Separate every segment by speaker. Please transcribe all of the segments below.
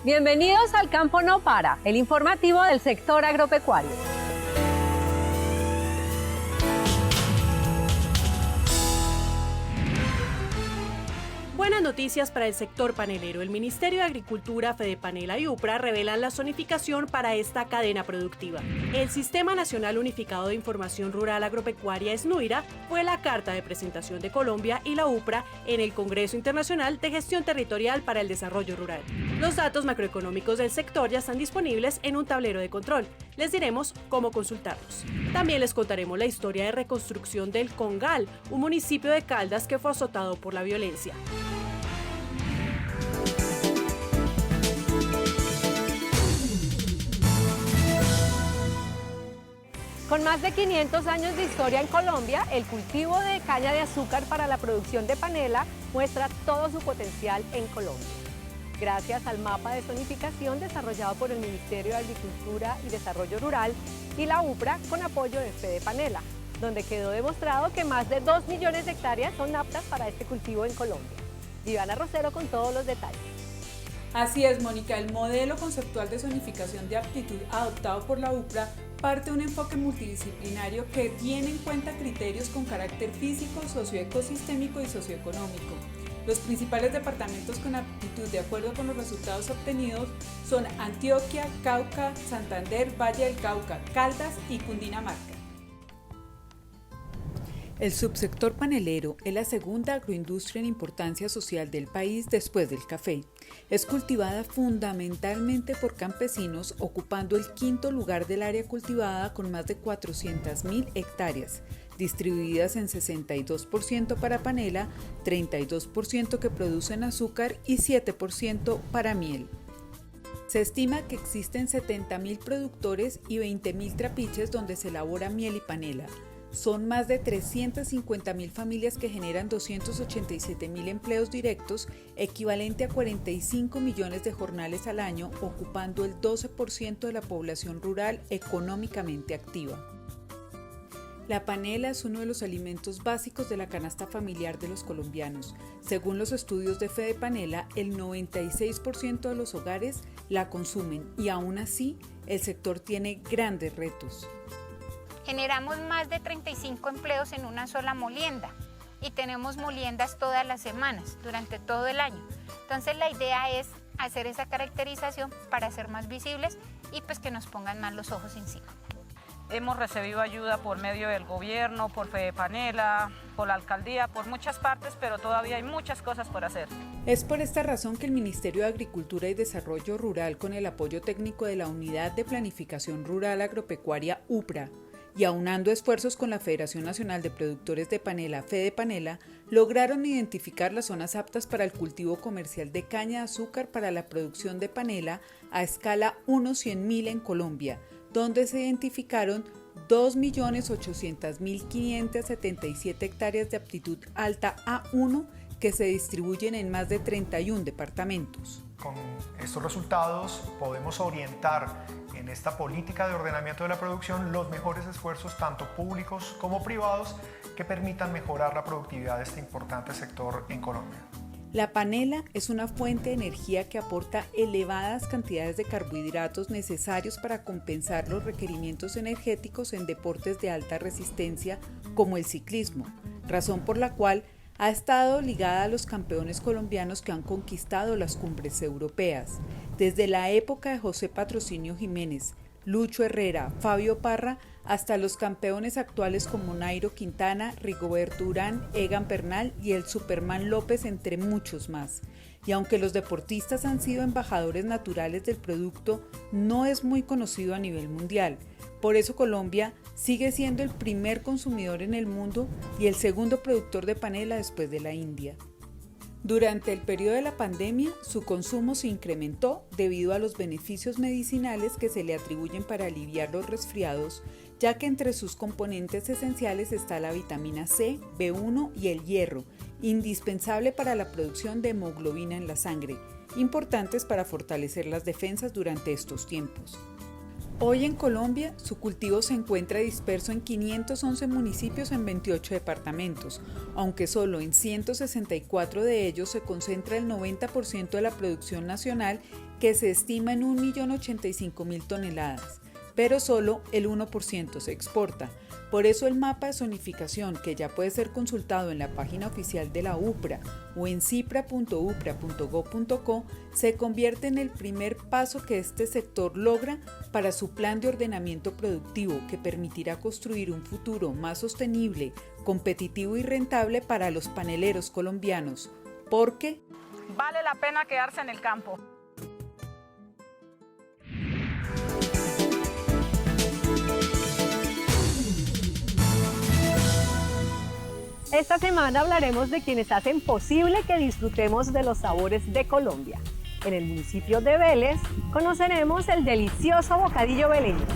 Speaker 1: Bienvenidos al Campo No Para, el informativo del sector agropecuario.
Speaker 2: Buenas noticias para el sector panelero. El Ministerio de Agricultura, Fedepanela y UPRA revelan la zonificación para esta cadena productiva. El Sistema Nacional Unificado de Información Rural Agropecuaria, SNUIRA, fue la carta de presentación de Colombia y la UPRA en el Congreso Internacional de Gestión Territorial para el Desarrollo Rural. Los datos macroeconómicos del sector ya están disponibles en un tablero de control. Les diremos cómo consultarlos. También les contaremos la historia de reconstrucción del Congal, un municipio de Caldas que fue azotado por la violencia.
Speaker 1: Con más de 500 años de historia en Colombia, el cultivo de caña de azúcar para la producción de panela muestra todo su potencial en Colombia. Gracias al mapa de zonificación desarrollado por el Ministerio de Agricultura y Desarrollo Rural y la UPRA con apoyo de Fedepanela, donde quedó demostrado que más de 2 millones de hectáreas son aptas para este cultivo en Colombia. Viviana Rosero con todos los detalles.
Speaker 3: Así es, Mónica, el modelo conceptual de zonificación de aptitud adoptado por la UPRA parte de un enfoque multidisciplinario que tiene en cuenta criterios con carácter físico, socioecosistémico y socioeconómico. Los principales departamentos con aptitud de acuerdo con los resultados obtenidos son Antioquia, Cauca, Santander, Valle del Cauca, Caldas y Cundinamarca. El subsector panelero es la segunda agroindustria en importancia social del país después del café. Es cultivada fundamentalmente por campesinos, ocupando el quinto lugar del área cultivada con más de 400.000 hectáreas, distribuidas en 62% para panela, 32% que producen azúcar y 7% para miel. Se estima que existen 70.000 productores y 20.000 trapiches donde se elabora miel y panela. Son más de 350.000 familias que generan 287.000 empleos directos, equivalente a 45 millones de jornales al año, ocupando el 12% de la población rural económicamente activa. La panela es uno de los alimentos básicos de la canasta familiar de los colombianos. Según los estudios de Fedepanela, el 96% de los hogares la consumen y aún así el sector tiene grandes retos.
Speaker 4: Generamos más de 35 empleos en una sola molienda y tenemos moliendas todas las semanas, durante todo el año. Entonces la idea es hacer esa caracterización para ser más visibles y pues que nos pongan más los ojos encima.
Speaker 5: Hemos recibido ayuda por medio del gobierno, por Fedepanela, por la alcaldía, por muchas partes, pero todavía hay muchas cosas por hacer.
Speaker 3: Es por esta razón que el Ministerio de Agricultura y Desarrollo Rural, con el apoyo técnico de la Unidad de Planificación Rural Agropecuaria UPRA, y aunando esfuerzos con la Federación Nacional de Productores de Panela, Fedepanela, lograron identificar las zonas aptas para el cultivo comercial de caña de azúcar para la producción de panela a escala 1/100.000 en Colombia, donde se identificaron 2.800.577 hectáreas de aptitud alta A1 que se distribuyen en más de 31 departamentos.
Speaker 6: Con estos resultados podemos orientar en esta política de ordenamiento de la producción los mejores esfuerzos tanto públicos como privados que permitan mejorar la productividad de este importante sector en Colombia.
Speaker 3: La panela es una fuente de energía que aporta elevadas cantidades de carbohidratos necesarios para compensar los requerimientos energéticos en deportes de alta resistencia como el ciclismo, razón por la cual ha estado ligada a los campeones colombianos que han conquistado las cumbres europeas. Desde la época de José Patrocinio Jiménez, Lucho Herrera, Fabio Parra, hasta los campeones actuales como Nairo Quintana, Rigoberto Urán, Egan Bernal y el Superman López, entre muchos más. Y aunque los deportistas han sido embajadores naturales del producto, no es muy conocido a nivel mundial. Por eso Colombia sigue siendo el primer consumidor en el mundo y el segundo productor de panela después de la India. Durante el periodo de la pandemia, su consumo se incrementó debido a los beneficios medicinales que se le atribuyen para aliviar los resfriados, ya que entre sus componentes esenciales está la vitamina C, B1 y el hierro, indispensable para la producción de hemoglobina en la sangre, importantes para fortalecer las defensas durante estos tiempos. Hoy en Colombia, su cultivo se encuentra disperso en 511 municipios en 28 departamentos, aunque solo en 164 de ellos se concentra el 90% de la producción nacional, que se estima en 1.085.000 toneladas, pero solo el 1% se exporta. Por eso el mapa de zonificación, que ya puede ser consultado en la página oficial de la UPRA o en cipra.upra.gov.co, se convierte en el primer paso que este sector logra para su plan de ordenamiento productivo, que permitirá construir un futuro más sostenible, competitivo y rentable para los paneleros colombianos, porque
Speaker 5: Vale la pena quedarse en el campo.
Speaker 1: Esta semana hablaremos de quienes hacen posible que disfrutemos de los sabores de Colombia. En el municipio de Vélez conoceremos el delicioso bocadillo veleño.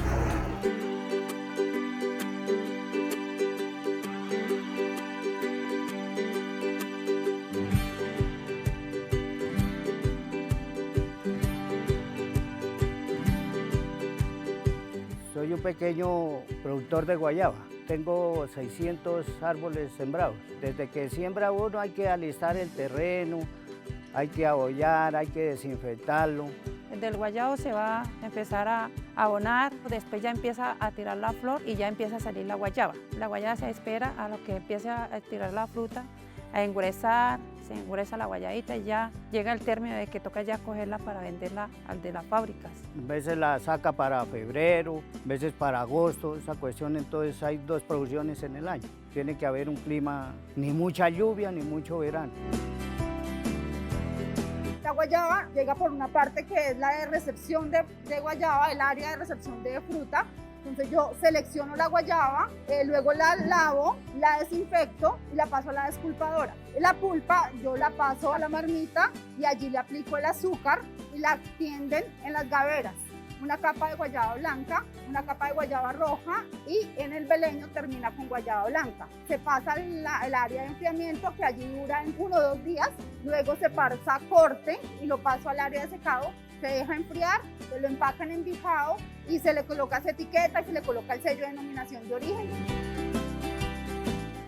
Speaker 7: Soy un pequeño productor de guayaba. Tengo 600 árboles sembrados. Desde que siembra uno hay que alistar el terreno, hay que abollar, hay que desinfectarlo.
Speaker 8: Del guayabo se va a empezar a abonar, después ya empieza a tirar la flor y ya empieza a salir la guayaba. La guayaba se espera a lo que empiece a tirar la fruta, a engrosar, se engresa la guayabita y ya llega el término de que toca ya cogerla para venderla al de las fábricas.
Speaker 7: A veces la saca para febrero, a veces para agosto, esa cuestión. Entonces hay dos producciones en el año. Tiene que haber un clima, ni mucha lluvia ni mucho verano.
Speaker 9: La guayaba llega por una parte que es la de recepción de guayaba, el área de recepción de fruta. Entonces yo selecciono la guayaba, luego la lavo, la desinfecto y la paso a la desculpadora. La pulpa yo la paso a la marmita y allí le aplico el azúcar y la tienden en las gaveras. Una capa de guayaba blanca, una capa de guayaba roja y en el veleño termina con guayaba blanca. Se pasa el área de enfriamiento, que allí dura en 1 o 2 días, luego se pasa a corte y lo paso al área de secado, se deja enfriar, se lo empacan en bijao y se le coloca esa etiqueta y se le coloca el sello de denominación de origen.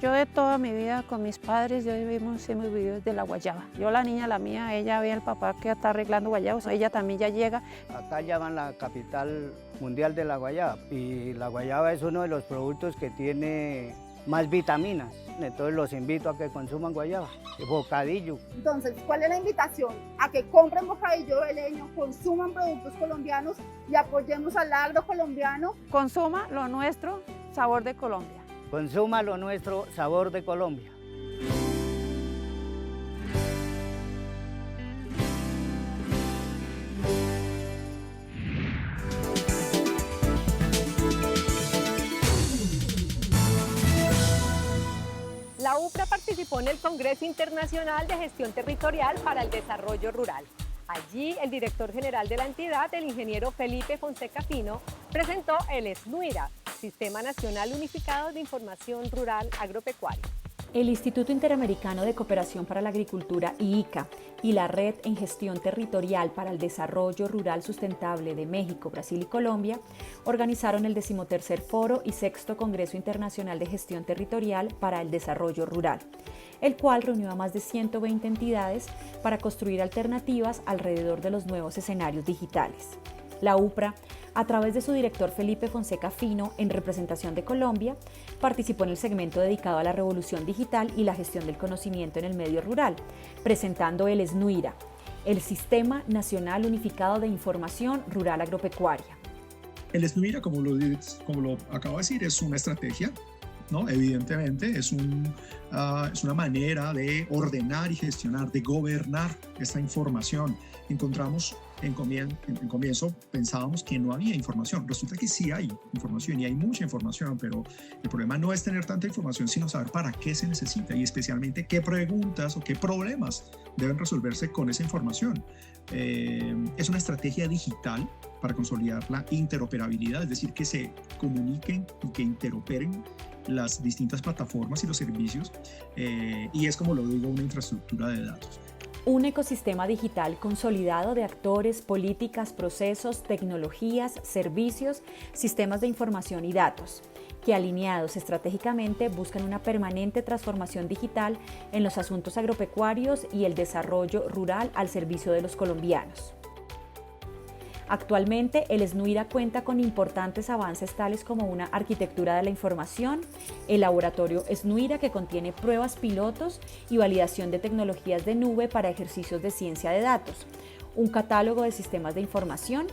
Speaker 8: Yo de toda mi vida con mis padres, hemos vivido desde la guayaba. Yo la niña, la mía, ella ve al papá que está arreglando guayabos, ella también ya llega.
Speaker 7: Acá llaman la capital mundial de la guayaba y la guayaba es uno de los productos que tiene más vitaminas. Entonces los invito a que consuman guayaba, bocadillo.
Speaker 9: Entonces, ¿cuál es la invitación? A que compren bocadillo veleño, consuman productos colombianos y apoyemos al agro colombiano.
Speaker 8: Consuma lo nuestro, sabor de Colombia.
Speaker 7: Consuma lo nuestro, sabor de Colombia.
Speaker 1: La UPRA participó en el Congreso Internacional de Gestión Territorial para el Desarrollo Rural. Allí, el director general de la entidad, el ingeniero Felipe Fonseca Fino, presentó el SNUIRA, Sistema Nacional Unificado de Información Rural Agropecuaria.
Speaker 10: El Instituto Interamericano de Cooperación para la Agricultura, IICA, y la Red en Gestión Territorial para el Desarrollo Rural Sustentable de México, Brasil y Colombia organizaron el 13º Foro y 6º Congreso Internacional de Gestión Territorial para el Desarrollo Rural, el cual reunió a más de 120 entidades para construir alternativas alrededor de los nuevos escenarios digitales. La UPRA, a través de su director Felipe Fonseca Fino, en representación de Colombia, participó en el segmento dedicado a la revolución digital y la gestión del conocimiento en el medio rural, presentando el SNUIRA, el Sistema Nacional Unificado de Información Rural Agropecuaria.
Speaker 11: El SNUIRA, como lo acabo de decir, es una estrategia, ¿no? Evidentemente es una manera de ordenar y gestionar, de gobernar esta información. Encontramos en comienzo pensábamos que no había información. Resulta que sí hay información y hay mucha información, pero el problema no es tener tanta información, sino saber para qué se necesita y especialmente qué preguntas o qué problemas deben resolverse con esa información. Es una estrategia digital para consolidar la interoperabilidad, es decir, que se comuniquen y que interoperen las distintas plataformas y los servicios, y es, como lo digo, una infraestructura de datos.
Speaker 10: un ecosistema digital consolidado de actores, políticas, procesos, tecnologías, servicios, sistemas de información y datos, que alineados estratégicamente buscan una permanente transformación digital en los asuntos agropecuarios y el desarrollo rural al servicio de los colombianos. Actualmente, el SNUIRA cuenta con importantes avances tales como una arquitectura de la información, el laboratorio SNUIRA que contiene pruebas pilotos y validación de tecnologías de nube para ejercicios de ciencia de datos, un catálogo de sistemas de información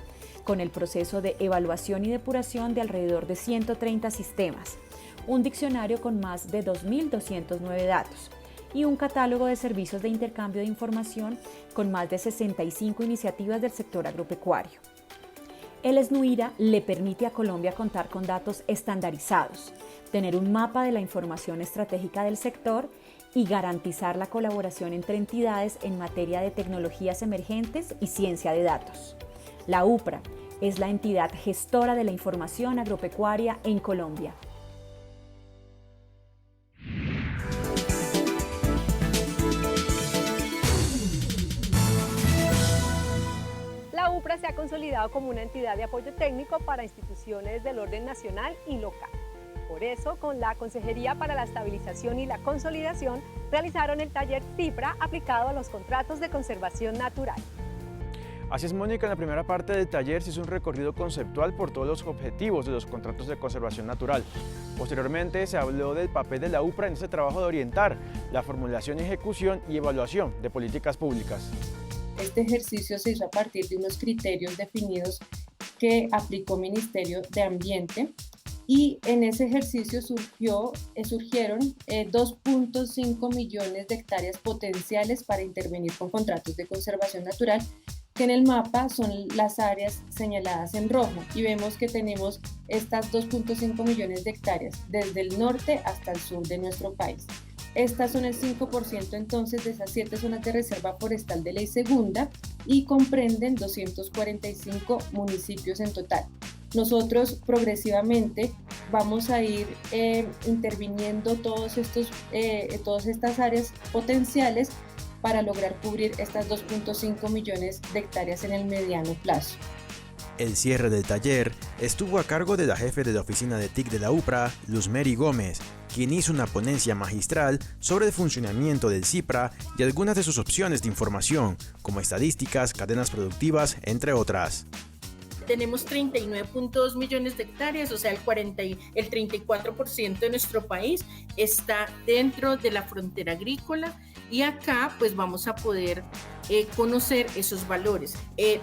Speaker 10: con el proceso de evaluación y depuración de alrededor de 130 sistemas, un diccionario con más de 2.209 datos, y un catálogo de servicios de intercambio de información con más de 65 iniciativas del sector agropecuario. El SNUIRA le permite a Colombia contar con datos estandarizados, tener un mapa de la información estratégica del sector y garantizar la colaboración entre entidades en materia de tecnologías emergentes y ciencia de datos. La UPRA es la entidad gestora de la información agropecuaria en Colombia.
Speaker 1: La UPRA se ha consolidado como una entidad de apoyo técnico para instituciones del orden nacional y local. Por eso, con la Consejería para la Estabilización y la Consolidación, realizaron el taller CIPRA aplicado a los contratos de conservación natural.
Speaker 12: Así es, Mónica, en la primera parte del taller se hizo un recorrido conceptual por todos los objetivos de los contratos de conservación natural. Posteriormente se habló del papel de la UPRA en este trabajo de orientar la formulación, ejecución y evaluación de políticas públicas.
Speaker 13: Este ejercicio se hizo a partir de unos criterios definidos que aplicó Ministerio de Ambiente y en ese ejercicio surgieron 2.5 millones de hectáreas potenciales para intervenir con contratos de conservación natural, que en el mapa son las áreas señaladas en rojo y vemos que tenemos estas 2.5 millones de hectáreas desde el norte hasta el sur de nuestro país. Estas son el 5% entonces de esas 7 zonas de reserva forestal de ley segunda y comprenden 245 municipios en total. Nosotros progresivamente vamos a ir interviniendo todas estas áreas potenciales para lograr cubrir estas 2.5 millones de hectáreas en el mediano plazo.
Speaker 14: El cierre del taller estuvo a cargo de la jefe de la oficina de TIC de la UPRA, Luzmeri Gómez, quien hizo una ponencia magistral sobre el funcionamiento del CIPRA y algunas de sus opciones de información, como estadísticas, cadenas productivas, entre otras.
Speaker 15: Tenemos 39.2 millones de hectáreas, o sea, el 34% de nuestro país está dentro de la frontera agrícola y acá pues vamos a poder conocer esos valores,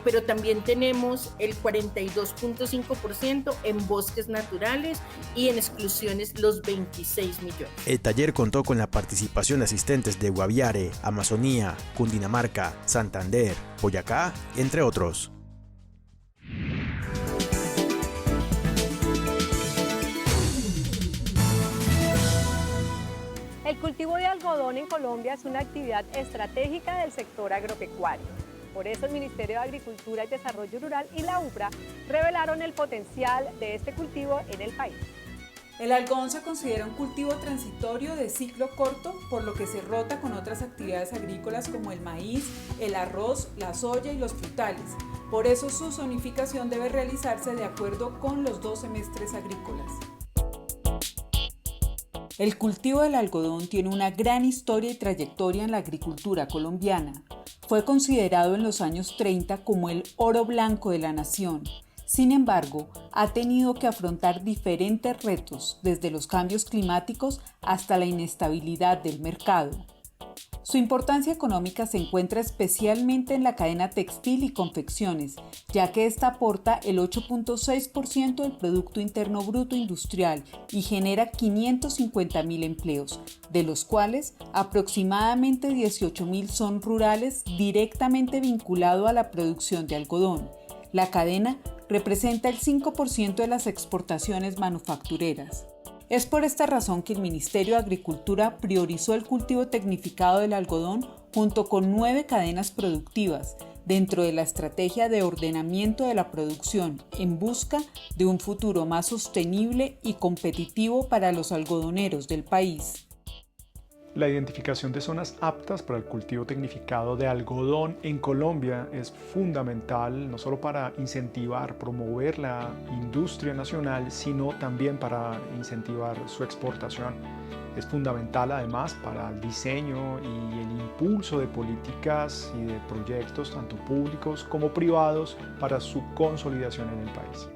Speaker 15: pero también tenemos el 42.5% en bosques naturales y en exclusiones los 26 millones.
Speaker 14: El taller contó con la participación de asistentes de Guaviare, Amazonía, Cundinamarca, Santander, Boyacá, entre otros.
Speaker 1: El cultivo de algodón en Colombia es una actividad estratégica del sector agropecuario. Por eso el Ministerio de Agricultura y Desarrollo Rural y la UPRA revelaron el potencial de este cultivo en el país.
Speaker 3: El algodón se considera un cultivo transitorio de ciclo corto, por lo que se rota con otras actividades agrícolas como el maíz, el arroz, la soya y los frutales. Por eso su zonificación debe realizarse de acuerdo con los 2 semestres agrícolas. El cultivo del algodón tiene una gran historia y trayectoria en la agricultura colombiana. Fue considerado en los años 30 como el oro blanco de la nación. Sin embargo, ha tenido que afrontar diferentes retos, desde los cambios climáticos hasta la inestabilidad del mercado. Su importancia económica se encuentra especialmente en la cadena textil y confecciones, ya que esta aporta el 8.6% del Producto Interno Bruto Industrial y genera 550.000 empleos, de los cuales aproximadamente 18.000 son rurales directamente vinculados a la producción de algodón. La cadena representa el 5% de las exportaciones manufactureras. Es por esta razón que el Ministerio de Agricultura priorizó el cultivo tecnificado del algodón junto con 9 cadenas productivas dentro de la estrategia de ordenamiento de la producción en busca de un futuro más sostenible y competitivo para los algodoneros del país.
Speaker 6: La identificación de zonas aptas para el cultivo tecnificado de algodón en Colombia es fundamental, no solo para incentivar, promover la industria nacional, sino también para incentivar su exportación. Es fundamental además para el diseño y el impulso de políticas y de proyectos, tanto públicos como privados, para su consolidación en el país.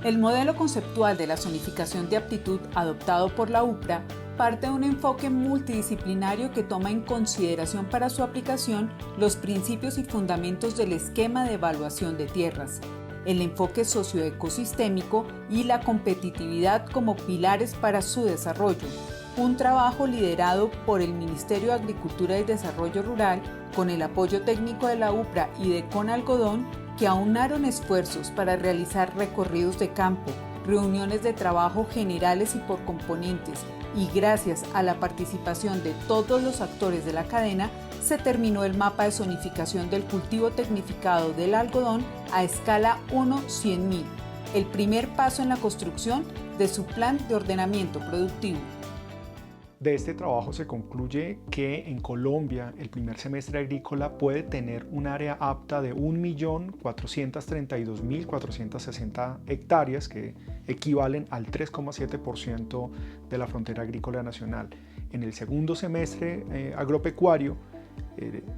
Speaker 3: El modelo conceptual de la zonificación de aptitud adoptado por la UPRA parte de un enfoque multidisciplinario que toma en consideración para su aplicación los principios y fundamentos del esquema de evaluación de tierras, el enfoque socioecosistémico y la competitividad como pilares para su desarrollo. Un trabajo liderado por el Ministerio de Agricultura y Desarrollo Rural con el apoyo técnico de la UPRA y de Conalgodón, que aunaron esfuerzos para realizar recorridos de campo, reuniones de trabajo generales y por componentes, y gracias a la participación de todos los actores de la cadena, se terminó el mapa de zonificación del cultivo tecnificado del algodón a escala 1/100.000, el primer paso en la construcción de su plan de ordenamiento productivo.
Speaker 6: De este trabajo se concluye que en Colombia el primer semestre agrícola puede tener un área apta de 1.432.460 hectáreas, que equivalen al 3,7% de la frontera agrícola nacional. En el segundo semestre agropecuario,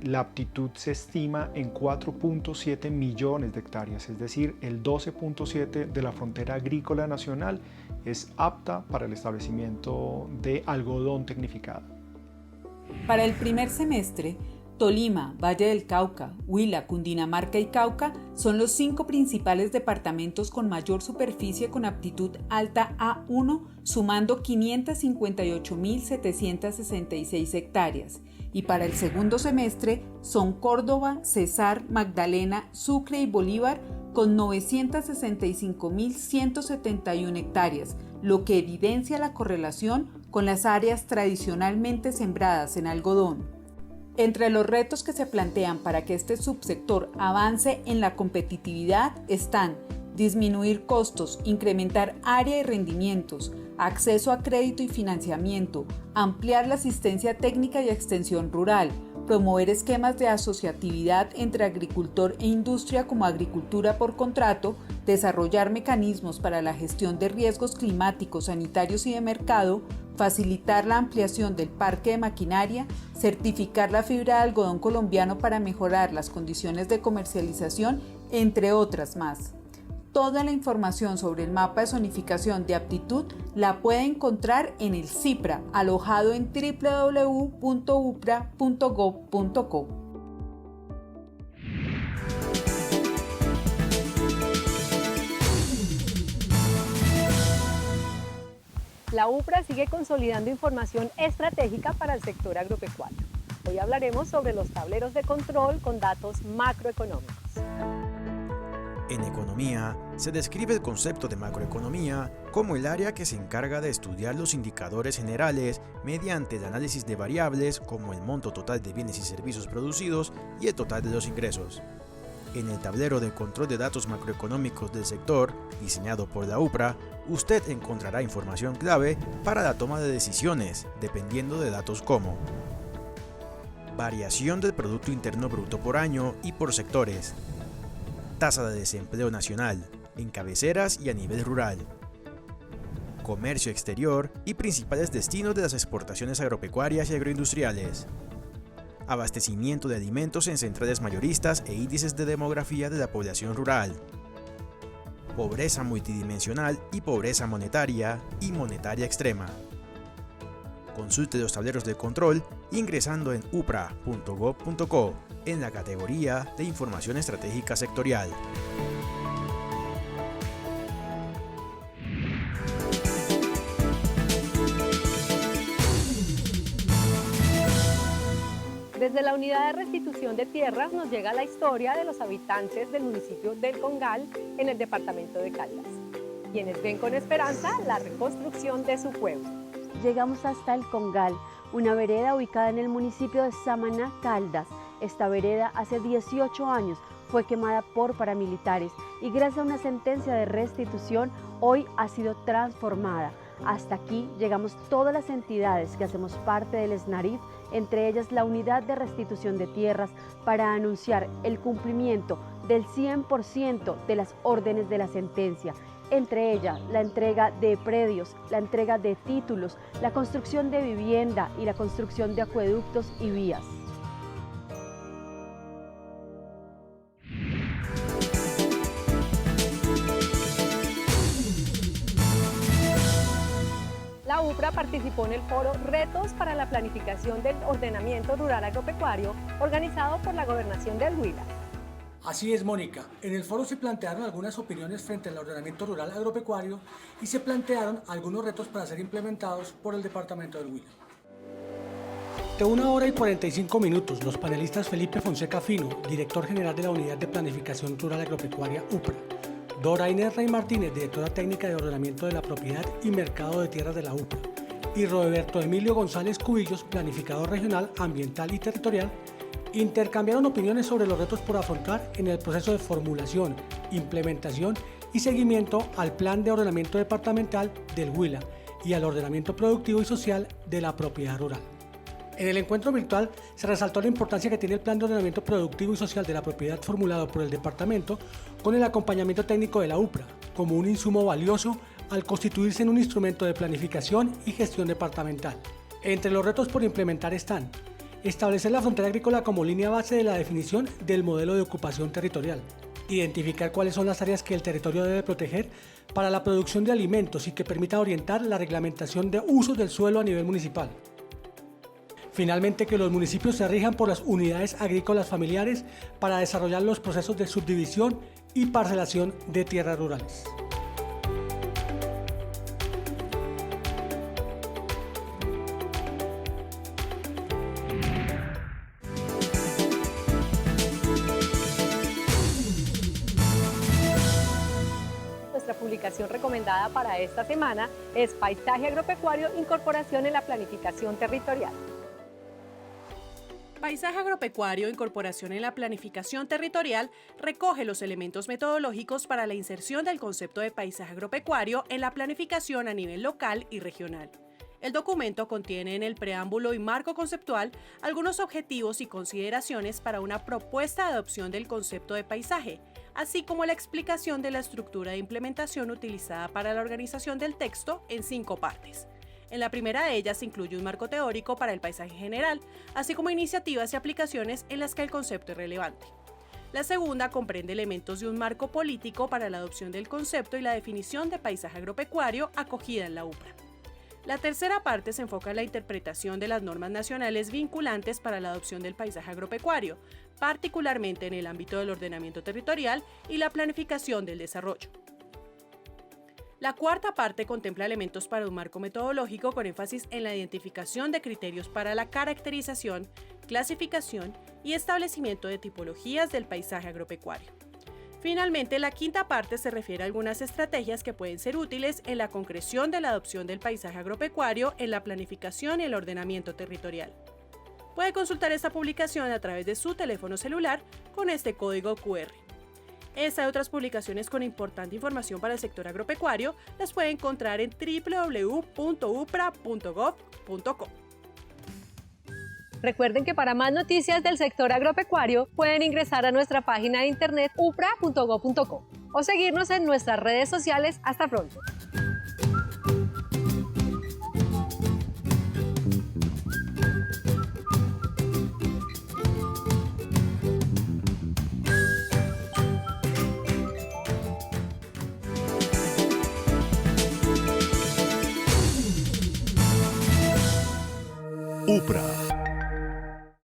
Speaker 6: la aptitud se estima en 4.7 millones de hectáreas, es decir, el 12.7% de la frontera agrícola nacional es apta para el establecimiento de algodón tecnificado.
Speaker 3: Para el primer semestre, Tolima, Valle del Cauca, Huila, Cundinamarca y Cauca son los 5 principales departamentos con mayor superficie con aptitud alta A1, sumando 558.766 hectáreas. Y para el segundo semestre son Córdoba, Cesar, Magdalena, Sucre y Bolívar con 965.171 hectáreas, lo que evidencia la correlación con las áreas tradicionalmente sembradas en algodón. Entre los retos que se plantean para que este subsector avance en la competitividad están disminuir costos, incrementar área y rendimientos, acceso a crédito y financiamiento, ampliar la asistencia técnica y extensión rural, promover esquemas de asociatividad entre agricultor e industria como agricultura por contrato, desarrollar mecanismos para la gestión de riesgos climáticos, sanitarios y de mercado, facilitar la ampliación del parque de maquinaria, certificar la fibra de algodón colombiano para mejorar las condiciones de comercialización, entre otras más. Toda la información sobre el mapa de zonificación de aptitud la puede encontrar en el CIPRA, alojado en www.upra.gov.co.
Speaker 1: La UPRA sigue consolidando información estratégica para el sector agropecuario. Hoy hablaremos sobre los tableros de control con datos macroeconómicos.
Speaker 14: En economía, se describe el concepto de macroeconomía como el área que se encarga de estudiar los indicadores generales mediante el análisis de variables como el monto total de bienes y servicios producidos y el total de los ingresos. En el tablero de control de datos macroeconómicos del sector, diseñado por la UPRA, usted encontrará información clave para la toma de decisiones, dependiendo de datos como variación del Producto Interno Bruto por año y por sectores, tasa de desempleo nacional, en cabeceras y a nivel rural, comercio exterior y principales destinos de las exportaciones agropecuarias y agroindustriales, abastecimiento de alimentos en centrales mayoristas e índices de demografía de la población rural, pobreza multidimensional y pobreza monetaria y monetaria extrema. Consulte los tableros de control ingresando en upra.gov.co en la categoría de Información Estratégica Sectorial.
Speaker 1: Desde la Unidad de Restitución de Tierras nos llega la historia de los habitantes del municipio del Congal en el departamento de Caldas, quienes ven con esperanza la reconstrucción de su pueblo.
Speaker 16: Llegamos hasta el Congal, una vereda ubicada en el municipio de Samaná, Caldas. Esta vereda hace 18 años fue quemada por paramilitares y gracias a una sentencia de restitución hoy ha sido transformada. Hasta aquí llegamos todas las entidades que hacemos parte del SNARIF, entre ellas la Unidad de Restitución de Tierras, para anunciar el cumplimiento del 100% de las órdenes de la sentencia, entre ellas la entrega de predios, la entrega de títulos, la construcción de vivienda y la construcción de acueductos y vías.
Speaker 1: La UPRA participó en el foro Retos para la Planificación del Ordenamiento Rural Agropecuario, organizado por la Gobernación del Huila.
Speaker 17: Así es, Mónica. En el foro se plantearon algunas opiniones frente al ordenamiento rural agropecuario y se plantearon algunos retos para ser implementados por el departamento del Huila. De 1 hora y 45 minutos, los panelistas Felipe Fonseca Fino, director general de la Unidad de Planificación Rural Agropecuaria UPRA, Dora Inés Rey Martínez, directora técnica de ordenamiento de la propiedad y mercado de tierras de la UPRA, y Roberto Emilio González Cubillos, planificador regional, ambiental y territorial, intercambiaron opiniones sobre los retos por afrontar en el proceso de formulación, implementación y seguimiento al Plan de Ordenamiento Departamental del Huila y al ordenamiento productivo y social de la propiedad rural. En el encuentro virtual se resaltó la importancia que tiene el Plan de Ordenamiento Productivo y Social de la Propiedad formulado por el departamento con el acompañamiento técnico de la UPRA, como un insumo valioso al constituirse en un instrumento de planificación y gestión departamental. Entre los retos por implementar están: establecer la frontera agrícola como línea base de la definición del modelo de ocupación territorial, identificar cuáles son las áreas que el territorio debe proteger para la producción de alimentos y que permita orientar la reglamentación de usos del suelo a nivel municipal. Finalmente, que los municipios se rijan por las unidades agrícolas familiares para desarrollar los procesos de subdivisión y parcelación de tierras rurales.
Speaker 1: Nuestra publicación recomendada para esta semana es Paisaje Agropecuario, Incorporación en la Planificación Territorial.
Speaker 2: Paisaje Agropecuario, Incorporación en la Planificación Territorial, recoge los elementos metodológicos para la inserción del concepto de paisaje agropecuario en la planificación a nivel local y regional. El documento contiene en el preámbulo y marco conceptual algunos objetivos y consideraciones para una propuesta de adopción del concepto de paisaje, así como la explicación de la estructura de implementación utilizada para la organización del texto en 5 partes. En la primera de ellas se incluye un marco teórico para el paisaje general, así como iniciativas y aplicaciones en las que el concepto es relevante. La segunda comprende elementos de un marco político para la adopción del concepto y la definición de paisaje agropecuario acogida en la UPRA. La tercera parte se enfoca en la interpretación de las normas nacionales vinculantes para la adopción del paisaje agropecuario, particularmente en el ámbito del ordenamiento territorial y la planificación del desarrollo. La cuarta parte contempla elementos para un marco metodológico con énfasis en la identificación de criterios para la caracterización, clasificación y establecimiento de tipologías del paisaje agropecuario. Finalmente, la quinta parte se refiere a algunas estrategias que pueden ser útiles en la concreción de la adopción del paisaje agropecuario en la planificación y el ordenamiento territorial. Puede consultar esta publicación a través de su teléfono celular con este código QR. Esta y otras publicaciones con importante información para el sector agropecuario las puede encontrar en www.upra.gov.co.
Speaker 1: Recuerden que para más noticias del sector agropecuario pueden ingresar a nuestra página de internet upra.gov.co o seguirnos en nuestras redes sociales. Hasta pronto.
Speaker 18: UPRA.